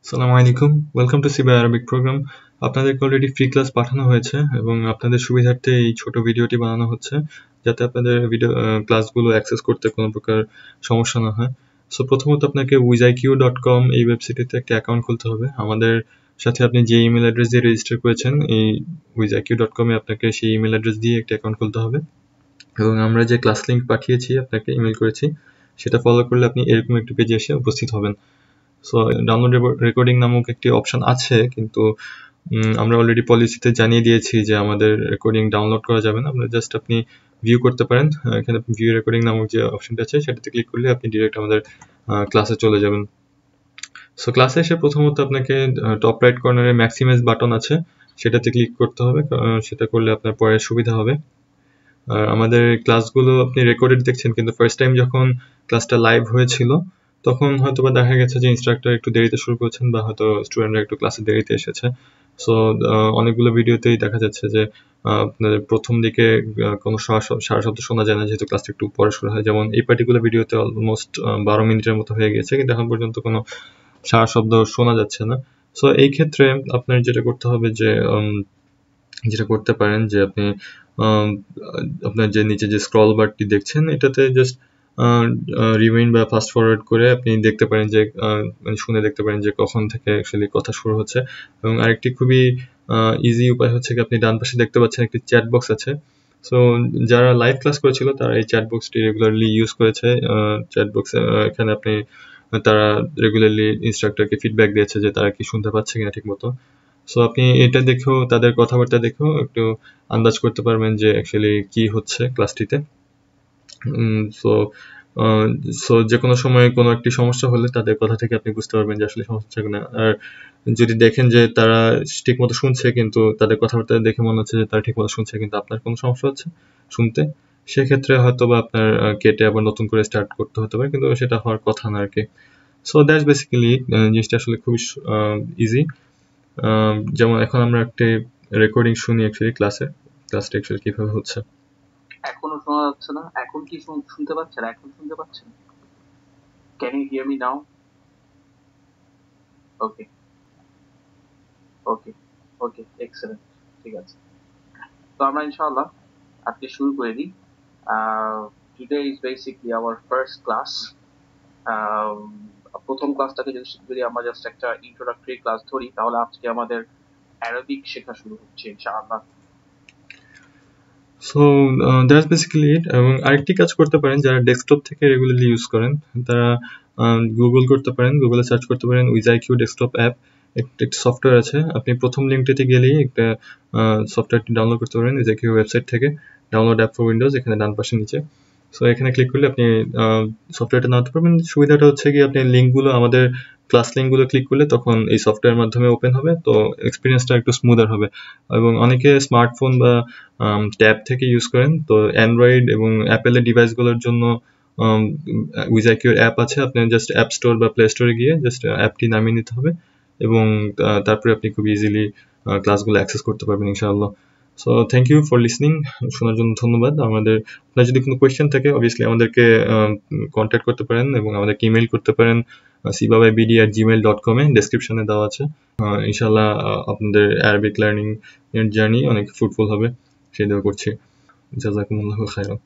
আসসালামু আলাইকুম, welcome to Siba Arabic programme. আপনাদেরকে অলরেডি ফ্রি ক্লাস পাঠানো হয়েছে এবং আপনাদের সুবিধার্থে এই ছোট ভিডিওটি বানানো হচ্ছে যাতে আপনাদের ভিডিও ক্লাসগুলো অ্যাক্সেস করতে কোনো প্রকার সমস্যা না হয়। সো প্রথমত আপনাকে wiziq.com এই ওয়েবসাইটটিতে একটা অ্যাকাউন্ট খুলতে হবে। আমাদের সাথে আপনি যে ইমেল অ্যাড্রেস দিয়ে রেজিস্টার করেছেন এই wiziq.com এ আপনাকে সেই ইমেল অ্যাড্রেস দিয়ে একটা অ্যাকাউন্ট খুলতে হবে এবং আমরা যে ক্লাস লিঙ্ক পাঠিয়েছি আপনাকে ইমেল করেছি সেটা ফলো করলে আপনি এরকম একটি পেজে এসে উপস্থিত হবেন। সো ডাউনলোড রেকর্ডিং নামক একটি অপশন আছে, কিন্তু আমরা অলরেডি পলিসিতে জানিয়ে দিয়েছি যে আমাদের রেকর্ডিং ডাউনলোড করা যাবে না। আমরা জাস্ট আপনি ভিউ করতে পারেন। এখানে ভিউ রেকর্ডিং নামক যে অপশনটা আছে সেটাতে ক্লিক করলে আপনি ডিরেক্ট আমাদের ক্লাসে চলে যাবেন। সো ক্লাসে এসে প্রথমত আপনাকে টপ রাইট কর্নারে ম্যাক্সিমাইজ বাটন আছে, সেটাতে ক্লিক করতে হবে। সেটা করলে আপনার পরে সুবিধা হবে। আমাদের ক্লাসগুলো আপনি রেকর্ডেড দেখছেন, কিন্তু ফার্স্ট টাইম যখন ক্লাসটা লাইভ হয়েছিল তখন হয়তোবা দেখা গেছে যে ইনস্ট্রাক্টর একটু দেরিতে শুরু করেছেন বা হয়তো স্টুডেন্টরা একটু ক্লাসে দেরিতে এসেছে। সো অনেকগুলো ভিডিওতেই দেখা যাচ্ছে যে আপনাদের প্রথম দিকে কোনো সারা শব্দ শোনা যায় না, যেহেতু ক্লাসটা একটু পরে শুরু হয়। যেমন এই পার্টিকুলার ভিডিওতে অলমোস্ট 12 মিনিটের মতো হয়ে গেছে, কিন্তু এখন পর্যন্ত কোনো সারা শব্দ শোনা যাচ্ছে না। সো এই ক্ষেত্রে আপনার যেটা করতে হবে যে যেটা করতে পারেন যে আপনি আপনার যে নিচে যে স্ক্রল বারটি দেখছেন এটাতে জাস্ট রিমাইন্ড বা ফাস্ট ফরওয়ার্ড করে আপনি দেখতে পারেন যে মানে শুনে দেখতে পারেন যে কখন থেকে অ্যাকচুয়ালি কথা শুরু হচ্ছে। এবং আরেকটি খুবই ইজি উপায় হচ্ছে কি, আপনি ডান পাশে দেখতে পাচ্ছেন একটি চ্যাট বক্স আছে। সো যারা লাইভ ক্লাস করেছিল তারা এই চ্যাট বক্সটি রেগুলারলি ইউজ করেছে। চ্যাট বক্স এখানে আপনি তারা রেগুলারলি ইনস্ট্রাক্টরকে ফিডব্যাক দিয়েছে যে তারা কি শুনতে পাচ্ছে কিনা ঠিক মতো। সো আপনি এটা দেখেও তাদের কথাবার্তা দেখেও একটু আন্দাজ করতে পারবেন যে অ্যাকচুয়ালি কি হচ্ছে ক্লাসটিতে। সো সো যে কোনো সময় কোনো একটি সমস্যা হলে তাদের কথা থেকে আপনি বুঝতে পারবেন যে আসলে সমস্যা কিনা। আর যদি দেখেন যে তারা ঠিক মতো শুনছে কিন্তু তাদের কথাবার্তা দেখে মনে হচ্ছে যে তারা ঠিক মতো শুনছে কিন্তু আপনার কোনো সমস্যা হচ্ছে শুনতে, সেক্ষেত্রে হয়তো বা আপনার কেটে আবার নতুন করে স্টার্ট করতে হতে পারে, কিন্তু সেটা হওয়ার কথা না আর কি। সো দ্যাটস বেসিক্যালি জিনিসটা আসলে খুবই ইজি। যেমন এখন আমরা একটা রেকর্ডিং শুনি অ্যাকচুয়ালি ক্লাসটা অ্যাকচুয়ালি কিভাবে হচ্ছে। এখনো শোনা যাচ্ছে না? এখন কি শুনতে পাচ্ছেন? এখন শুনতে পাচ্ছেন? Can you hear me now? Okay okay okay, excellent. ঠিক আছে, তো আমরা ইনশাআল্লাহ আজকে শুরু করে দিই। Today is basically our first class. প্রথম ক্লাসটাকে যদি আমরা জাস্ট একটা ইন্ট্রোডাক্টরি ক্লাস ধরি, তাহলে আজকে আমাদের অ্যারাবিক শেখা শুরু হচ্ছে ইনশাআল্লাহ। সো দ্যাটস বেসিক্যালি ইট। এবং আরেকটি কাজ করতে পারেন, যারা ডেস্কটপ থেকে রেগুলারলি ইউজ করেন তারা গুগল করতে পারেন, গুগলে সার্চ করতে পারেন উইজাইকিউ ডেস্কটপ অ্যাপ। একটা সফটওয়্যার আছে, আপনি প্রথম লিঙ্কটিতে গেলেই একটা সফটওয়্যারটি ডাউনলোড করতে পারেন উইজাইকিউ ওয়েবসাইট থেকে। ডাউনলোড অ্যাপ ফর উইন্ডোজ, এখানে ডান পাশে নিচে। সো এখানে ক্লিক করলে আপনি সফটওয়্যারটা নামাতে পারবেন। সুবিধাটা হচ্ছে কি, আপনি লিঙ্কগুলো আমাদের ক্লাস লিঙ্কগুলো ক্লিক করলে তখন এই সফটওয়্যার মাধ্যমে ওপেন হবে, তো এক্সপিরিয়েন্সটা একটু স্মুদার হবে। এবং অনেকে স্মার্টফোন বা ট্যাব থেকে ইউজ করেন, তো অ্যান্ড্রয়েড এবং অ্যাপেলের ডিভাইসগুলোর জন্য উইজাইকিউর অ্যাপ আছে। আপনি জাস্ট অ্যাপ স্টোর বা প্লে স্টোরে গিয়ে জাস্ট অ্যাপটি নামিয়ে নিতে হবে এবং তারপরে আপনি খুব ইজিলি ক্লাসগুলো অ্যাক্সেস করতে পারবেন ইনশাআল্লাহ। So thank you for listening, শোনার জন্য ধন্যবাদ। আপনার যদি কোনো কোয়েশ্চেন থাকে অবভিয়াসলি আমাদেরকে কন্ট্যাক্ট করতে পারেন এবং আমাদেরকে ইমেল করতে পারেন sibabaibd@gmail.com এ, ডেসক্রিপশনে দেওয়া আছে। ইনশাআল্লাহ আপনাদের অ্যারাবিক লার্নিং এর জার্নি অনেক ফ্রুটফুল হবে সেই দোয়া করছি। জাযাকুমুল্লাহু খাইরান।